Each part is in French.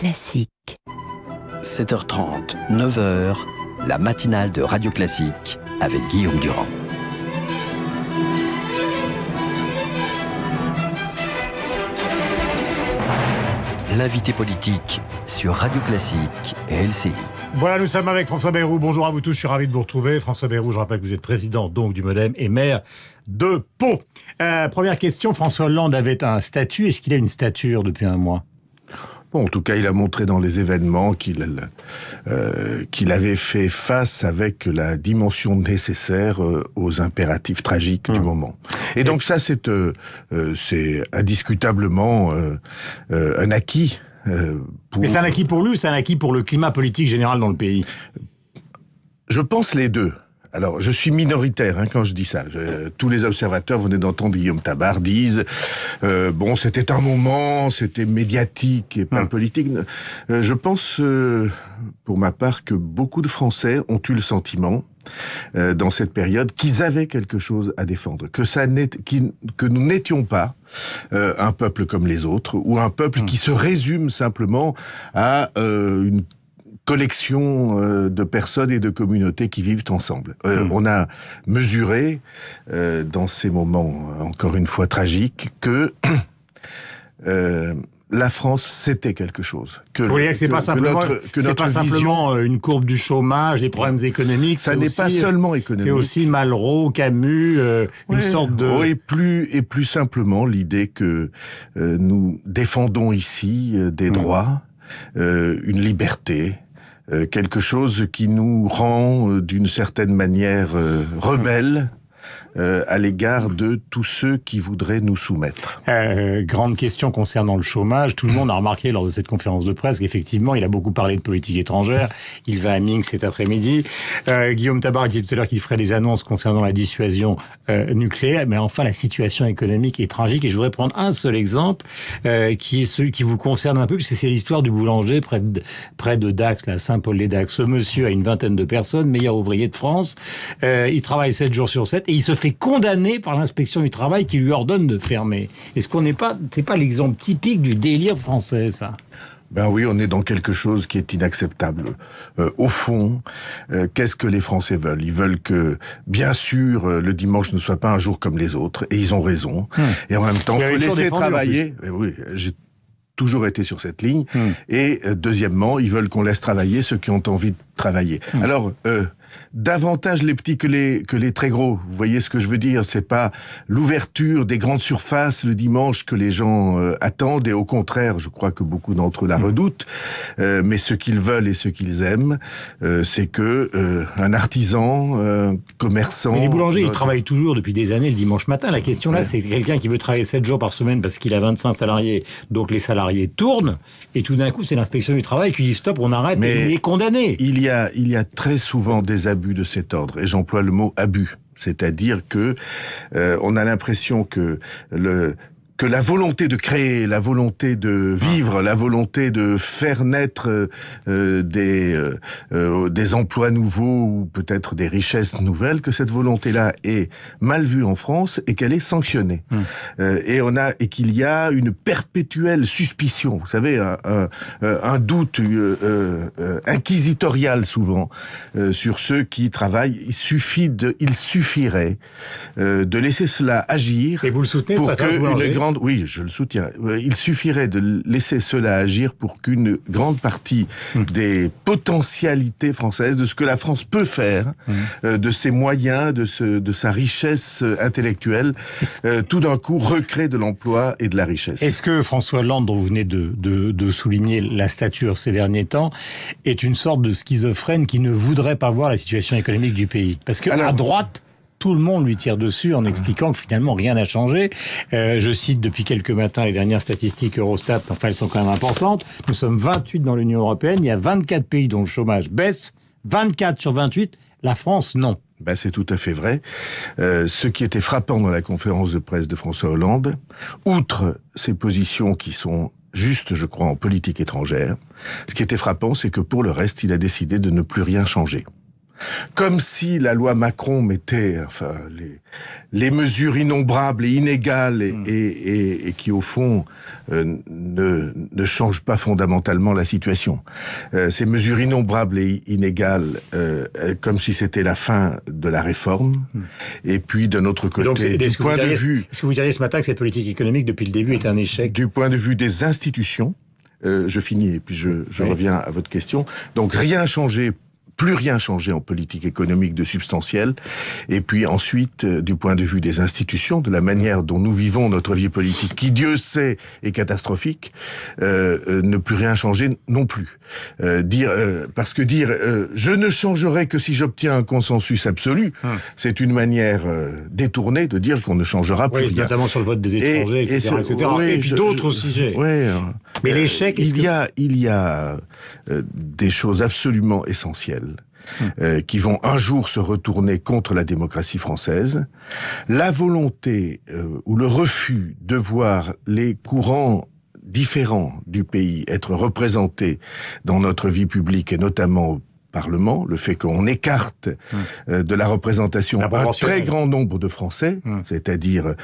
Classique. 7h30, 9h, la matinale de Radio Classique avec Guillaume Durand. L'invité politique sur Radio Classique et LCI. Voilà, nous sommes avec François Bayrou. Bonjour à vous tous, je suis ravi de vous retrouver. François Bayrou, je rappelle que vous êtes président donc du MoDem et maire de Pau. Première question, François Hollande avait un statut. Est-ce qu'il a une stature depuis un mois ? Bon, en tout cas, il a montré dans les événements qu'il avait fait face avec la dimension nécessaire aux impératifs tragiques du moment. Et donc ça, c'est indiscutablement un acquis. Mais c'est un acquis pour lui ou c'est un acquis pour le climat politique général dans le pays ? Je pense les deux. Alors, je suis minoritaire quand je dis ça. Tous les observateurs, vous venez d'entendre Guillaume Tabar, disent bon, c'était un moment, c'était médiatique et pas politique. Je pense, pour ma part, que beaucoup de Français ont eu le sentiment, dans cette période, qu'ils avaient quelque chose à défendre, que nous n'étions pas un peuple comme les autres, ou un peuple qui se résume simplement à une collection de personnes et de communautés qui vivent ensemble. On a mesuré, dans ces moments, encore une fois tragiques, que la France, c'était quelque chose. Vous voyez que c'est pas simplement une courbe du chômage, des problèmes économiques. Ça n'est pas seulement économique. C'est aussi Malraux, Camus, une sorte de... Et plus simplement, l'idée que nous défendons ici des droits, une liberté, quelque chose qui nous rend d'une certaine manière rebelles à l'égard de tous ceux qui voudraient nous soumettre. Grande question concernant le chômage. Tout le monde a remarqué lors de cette conférence de presse qu'effectivement, il a beaucoup parlé de politique étrangère. Il va à Minsk cet après-midi. Guillaume Tabar disait tout à l'heure qu'il ferait des annonces concernant la dissuasion nucléaire. Mais enfin, la situation économique est tragique. Et je voudrais prendre un seul exemple qui est celui qui vous concerne un peu, puisque c'est l'histoire du boulanger près de Dax, là, Saint-Paul-les-Dax. Ce monsieur a une vingtaine de personnes, meilleur ouvrier de France. Il travaille 7 jours sur 7 et il se fait condamné par l'inspection du travail qui lui ordonne de fermer. Est-ce qu'on c'est pas l'exemple typique du délire français, ça ? Ben oui, on est dans quelque chose qui est inacceptable. Au fond, qu'est-ce que les Français veulent ? Ils veulent que, bien sûr, le dimanche ne soit pas un jour comme les autres, et ils ont raison. Et en même temps, il faut laisser travailler. Oui, j'ai toujours été sur cette ligne. Et deuxièmement, ils veulent qu'on laisse travailler ceux qui ont envie de travailler. Alors, davantage les petits que les très gros. Vous voyez ce que je veux dire ? C'est pas l'ouverture des grandes surfaces le dimanche que les gens attendent, et au contraire, je crois que beaucoup d'entre eux la redoutent. Mais ce qu'ils veulent et ce qu'ils aiment, c'est que un artisan, un commerçant... Mais les boulangers, ils travaillent toujours depuis des années le dimanche matin. La question là, c'est quelqu'un qui veut travailler 7 jours par semaine parce qu'il a 25 salariés, donc les salariés tournent, et tout d'un coup, c'est l'inspection du travail qui dit stop, on arrête, et il est condamné. Il y a très souvent des abus de cet ordre, et j'emploie le mot abus, c'est-à-dire que on a l'impression que la volonté de créer, la volonté de vivre, la volonté de faire naître des emplois nouveaux ou peut-être des richesses nouvelles, que cette volonté-là est mal vue en France et qu'elle est sanctionnée. Et qu'il y a une perpétuelle suspicion, vous savez, un doute inquisitorial souvent sur ceux qui travaillent. Il suffirait de laisser cela agir. Et vous le soutenez, pour que oui, je le soutiens. Il suffirait de laisser cela agir pour qu'une grande partie des potentialités françaises, de ce que la France peut faire, de ses moyens, de sa richesse intellectuelle, tout d'un coup recrée de l'emploi et de la richesse. Est-ce que François Hollande, dont vous venez de souligner la stature ces derniers temps, est une sorte de schizophrène qui ne voudrait pas voir la situation économique du pays ? Parce que à droite, tout le monde lui tire dessus en expliquant que finalement rien n'a changé. Je cite depuis quelques matins les dernières statistiques Eurostat, enfin elles sont quand même importantes. Nous sommes 28 dans l'Union européenne, il y a 24 pays dont le chômage baisse, 24 sur 28, la France non. Ben, c'est tout à fait vrai. Ce qui était frappant dans la conférence de presse de François Hollande, outre ses positions qui sont justes, je crois, en politique étrangère, ce qui était frappant, c'est que pour le reste, il a décidé de ne plus rien changer. Comme si la loi Macron mettait les mesures innombrables et inégales et qui, au fond, ne changent pas fondamentalement la situation. Ces mesures innombrables et inégales, comme si c'était la fin de la réforme. Et puis, d'un autre côté, donc, du point de vue... Est-ce que vous diriez ce matin que cette politique économique, depuis le début, est un échec? Du point de vue des institutions, je finis et puis je reviens à votre question. Donc, rien n'a changé. Plus rien changé en politique économique de substantiel. Et puis ensuite, du point de vue des institutions, de la manière dont nous vivons notre vie politique, qui Dieu sait est catastrophique, ne plus rien changer non plus. Parce que dire je ne changerai que si j'obtiens un consensus absolu, c'est une manière détournée de dire qu'on ne changera plus rien. Notamment sur le vote des étrangers, etc. Et puis d'autres sujets. Mais l'échec, il y a des choses absolument essentielles qui vont un jour se retourner contre la démocratie française. La volonté ou le refus de voir les courants différents du pays être représentés dans notre vie publique et notamment au Parlement, le fait qu'on écarte de la représentation un très grand nombre de Français, c'est-à-dire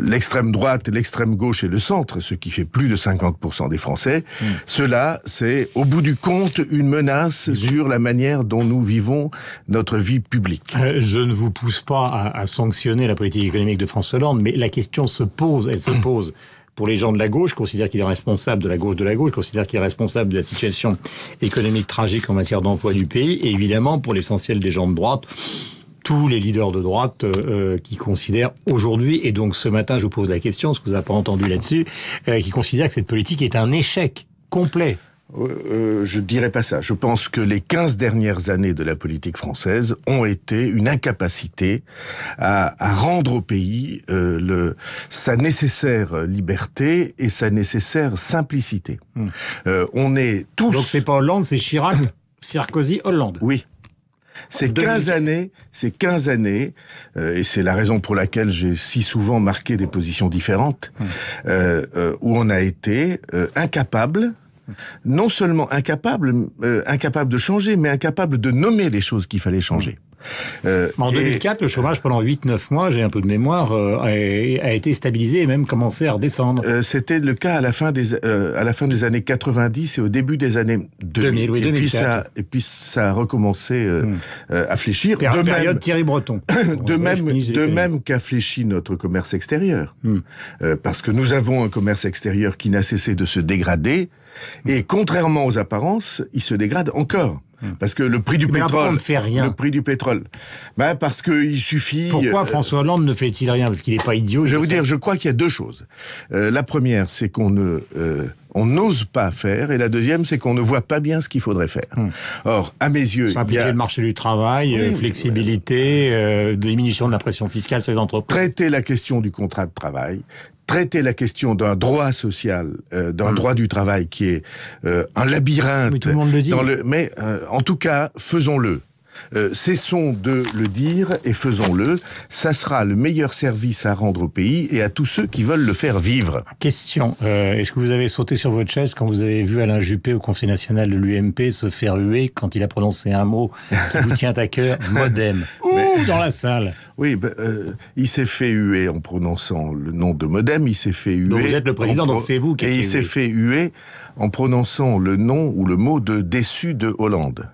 l'extrême droite, l'extrême gauche et le centre, ce qui fait plus de 50% des Français, cela, c'est au bout du compte une menace sur la manière dont nous vivons notre vie publique. Je ne vous pousse pas à sanctionner la politique économique de François Hollande, mais la question se pose, elle se pose. Pour les gens de la gauche, considèrent qu'il est responsable de la gauche, considèrent qu'il est responsable de la situation économique tragique en matière d'emploi du pays, et évidemment, pour l'essentiel des gens de droite, tous les leaders de droite qui considèrent aujourd'hui, et donc ce matin je vous pose la question, ce que vous n'avez pas entendu là-dessus, qui considèrent que cette politique est un échec complet. Je dirais pas ça. Je pense que les 15 dernières années de la politique française ont été une incapacité à rendre au pays sa nécessaire liberté et sa nécessaire simplicité. On est tous... Donc c'est pas Hollande, c'est Chirac, Sarkozy, Hollande. Oui. Ces 15 années, et c'est la raison pour laquelle j'ai si souvent marqué des positions différentes, où on a été incapable, non seulement incapable de changer, mais incapable de nommer les choses qu'il fallait changer. En 2004, le chômage pendant 8-9 mois, j'ai un peu de mémoire, a été stabilisé et même commencé à redescendre. C'était le cas à la fin des années 90 et au début des années 2000. Oui, 2004. Et puis ça a recommencé à fléchir. Période Thierry Breton. de même qu'a fléchi notre commerce extérieur. Parce que nous avons un commerce extérieur qui n'a cessé de se dégrader et contrairement aux apparences, il se dégrade encore. Parce que le prix du pétrole, ne fait rien. Le prix du pétrole, parce que il suffit. Pourquoi François Hollande ne fait-il rien? Parce qu'il n'est pas idiot. Je vais vous dire, je crois qu'il y a deux choses. La première, c'est qu'on n'ose pas faire, et la deuxième, c'est qu'on ne voit pas bien ce qu'il faudrait faire. Or, à mes yeux, simplifier le marché du travail, flexibilité, diminution de la pression fiscale sur les entreprises. Traiter la question du contrat de travail. Traiter la question d'un droit social, d'un droit du travail qui est un labyrinthe. Mais tout le monde le dit. Mais en tout cas, faisons-le. Cessons de le dire et faisons-le. Ça sera le meilleur service à rendre au pays et à tous ceux qui veulent le faire vivre. Question. Est-ce que vous avez sauté sur votre chaise quand vous avez vu Alain Juppé au Conseil national de l'UMP se faire huer quand il a prononcé un mot qui vous tient à cœur, modem, dans la salle? Oui, il s'est fait huer en prononçant le nom de modem, il s'est fait huer... Donc vous êtes le président, donc c'est vous qui... Et il s'est fait huer en prononçant le nom ou le mot de déçu de Hollande.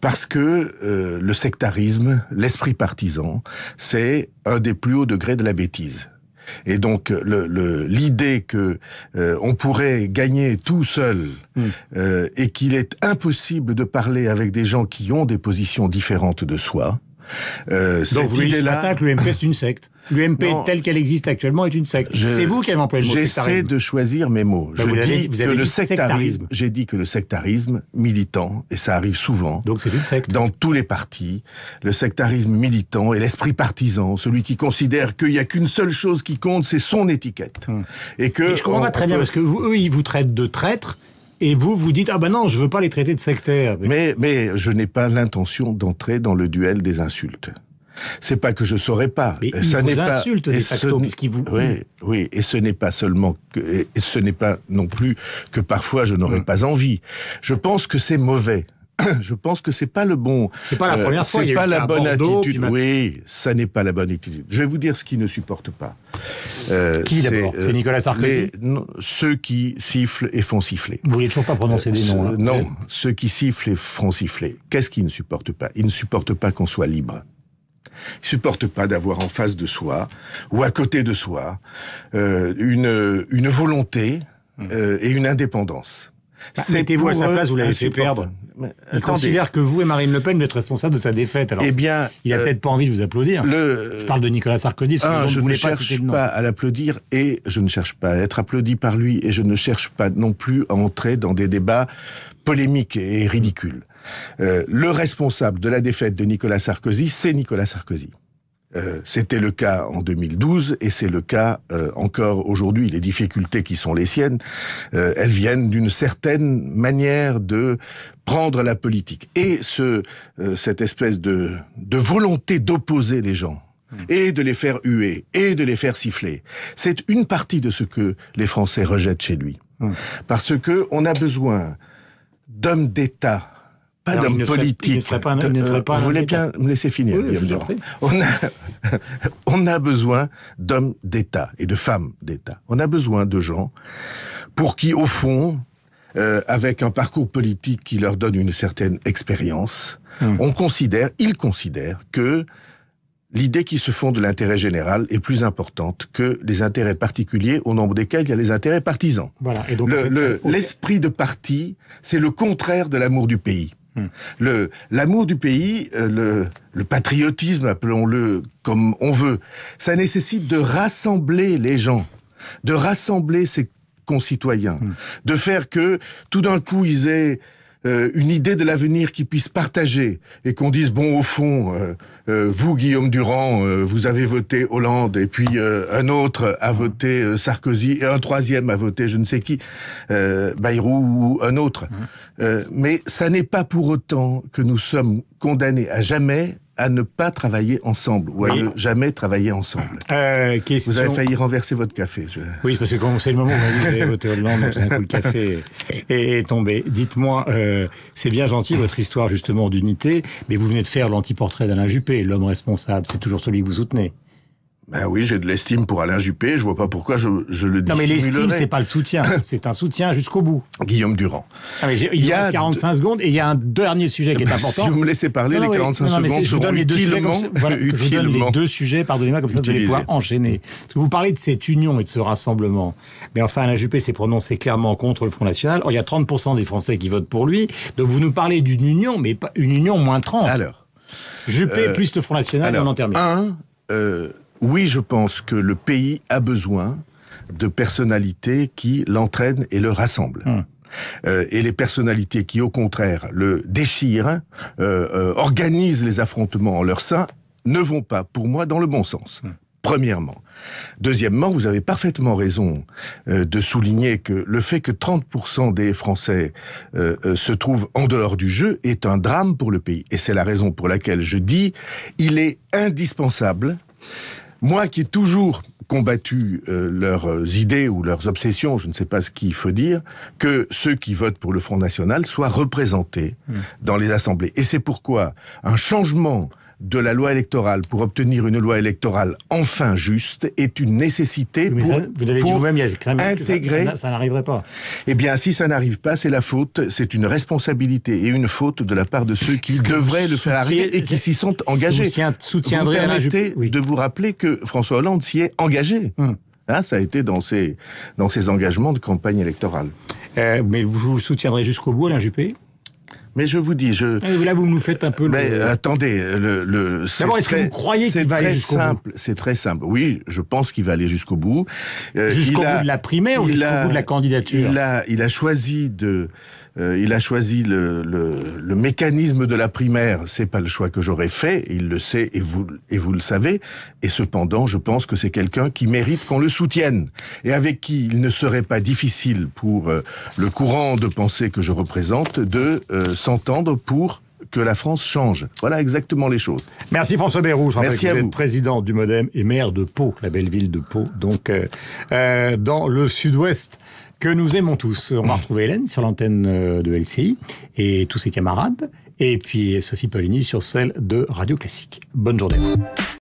Parce que le sectarisme, l'esprit partisan, c'est un des plus hauts degrés de la bêtise. Et donc l'idée que on pourrait gagner tout seul et qu'il est impossible de parler avec des gens qui ont des positions différentes de soi. Donc vous dites ce matin que l'UMP c'est une secte. L'UMP telle qu'elle existe actuellement est une secte. C'est vous qui avez employé le mot sectarisme. J'essaie de choisir mes mots. J'ai dit que le sectarisme militant, et ça arrive souvent, donc c'est une secte. Dans tous les partis, le sectarisme militant et l'esprit partisan, celui qui considère qu'il n'y a qu'une seule chose qui compte, c'est son étiquette. Et je comprends pas très bien, parce que eux, ils vous traitent de traîtres, et vous dites, ah ben non, je veux pas les traiter de sectaires. Mais je n'ai pas l'intention d'entrer dans le duel des insultes. C'est pas que je saurais pas. Mais ça n'est pas insulte de facto, puisqu'ils vous... Oui, et ce n'est pas seulement ce n'est pas non plus que parfois je n'aurais pas envie. Je pense que c'est mauvais je pense que c'est pas le bon. C'est pas la première fois. C'est pas la bonne Bordeaux, attitude. Oui, ça n'est pas la bonne attitude. Je vais vous dire ce qui ne supporte pas. Qui d'abord? C'est Nicolas Sarkozy. Ceux qui sifflent et font siffler. Vous voulez toujours pas prononcer des noms. Non, ceux qui sifflent et font siffler. Qu'est-ce qu'ils ne supportent pas? Ils ne supportent pas qu'on soit libre. Ils ne supportent pas d'avoir en face de soi ou à côté de soi une volonté et une indépendance. Mettez-vous à sa place, vous l'avez fait perdre. Il considère que vous et Marine Le Pen, vous êtes responsable de sa défaite. Alors, il a peut-être pas envie de vous applaudir. Je parle de Nicolas Sarkozy. Je ne cherche pas à l'applaudir et je ne cherche pas à être applaudi par lui et je ne cherche pas non plus à entrer dans des débats polémiques et ridicules. Le responsable de la défaite de Nicolas Sarkozy, c'est Nicolas Sarkozy. C'était le cas en 2012 et c'est le cas encore aujourd'hui. Les difficultés qui sont les siennes, elles viennent d'une certaine manière de prendre la politique. Et cette espèce de volonté d'opposer les gens et de les faire huer et de les faire siffler, c'est une partie de ce que les Français rejettent chez lui. Parce que on a besoin d'hommes d'État, pas d'hommes politiques. Vous voulez bien me laisser finir, Guillaume Durand. On a besoin d'hommes d'État et de femmes d'État. On a besoin de gens pour qui, au fond, avec un parcours politique qui leur donne une certaine expérience, ils considèrent que l'idée qui se fonde de l'intérêt général est plus importante que les intérêts particuliers, au nombre desquels il y a les intérêts partisans. Voilà. Et donc l'esprit de parti, c'est le contraire de l'amour du pays. L'amour du pays, le patriotisme, appelons-le comme on veut, ça nécessite de rassembler les gens, de rassembler ses concitoyens, de faire que tout d'un coup ils aient une idée de l'avenir qu'ils puissent partager et qu'on dise bon au fond vous Guillaume Durand vous avez voté Hollande et puis un autre a voté Sarkozy et un troisième a voté je ne sais qui Bayrou ou un autre mais ça n'est pas pour autant que nous sommes condamnés à jamais à ne pas travailler ensemble, ou à ne jamais travailler ensemble. Vous avez failli renverser votre café. Oui, parce que c'est le moment où vous avez voté Hollande, donc d'un coup le café est tombé. Dites-moi, c'est bien gentil votre histoire justement d'unité, mais vous venez de faire l'anti-portrait d'Alain Juppé, l'homme responsable, c'est toujours celui que vous soutenez. Ben oui, j'ai de l'estime pour Alain Juppé, je vois pas pourquoi je le dissimulerais. Non mais l'estime, c'est pas le soutien, c'est un soutien jusqu'au bout. Guillaume Durand. Ah mais il y a 45 secondes et il y a un dernier sujet qui est important. Si vous me laissez parler, les 45 secondes seront utilement... Je donne les deux sujets, pardonnez-moi, comme ça vous allez pouvoir enchaîner. Parce que vous parlez de cette union et de ce rassemblement. Mais enfin, Alain Juppé s'est prononcé clairement contre le Front National. Or, il y a 30% des Français qui votent pour lui. Donc vous nous parlez d'une union, mais pas une union moins 30. Alors... Juppé plus le Front National, et on en termine. Oui, je pense que le pays a besoin de personnalités qui l'entraînent et le rassemblent. Et les personnalités qui, au contraire, le déchirent, organisent les affrontements en leur sein, ne vont pas, pour moi, dans le bon sens. Premièrement. Deuxièmement, vous avez parfaitement raison de souligner que le fait que 30% des Français se trouvent en dehors du jeu est un drame pour le pays. Et c'est la raison pour laquelle je dis, il est indispensable. Moi qui ai toujours combattu leurs idées ou leurs obsessions, je ne sais pas ce qu'il faut dire, que ceux qui votent pour le Front National soient représentés dans les assemblées. Et c'est pourquoi un changement de la loi électorale pour obtenir une loi électorale enfin juste est une nécessité pour intégrer... Ça n'arriverait pas. Eh bien, si ça n'arrive pas, c'est la faute, c'est une responsabilité et une faute de la part de ceux qui devraient le faire arriver et qui s'y sont engagés. Vous permettez de vous rappeler que François Hollande s'y est engagé. Ça a été dans ses engagements de campagne électorale. Mais vous soutiendrez jusqu'au bout, Alain Juppé ? Mais je vous dis, Là, vous nous faites un peu attendez, D'abord, est-ce que vous croyez qu'il va aller jusqu'au bout ? C'est très simple. Oui, je pense qu'il va aller jusqu'au bout. Jusqu'au bout de la primaire ou jusqu'au bout de la candidature ? Il a choisi le mécanisme de la primaire. C'est pas le choix que j'aurais fait. Il le sait et vous le savez. Et cependant, je pense que c'est quelqu'un qui mérite qu'on le soutienne et avec qui il ne serait pas difficile pour le courant de pensée que je représente de s'entendre pour que la France change. Voilà exactement les choses. Merci François Bayrou. Je rappelle Merci que à vous vous. êtes président du MoDem et maire de Pau, la belle ville de Pau, donc dans le sud-ouest que nous aimons tous. On va retrouver Hélène sur l'antenne de LCI et tous ses camarades, et puis Sophie Paulini sur celle de Radio Classique. Bonne journée à vous.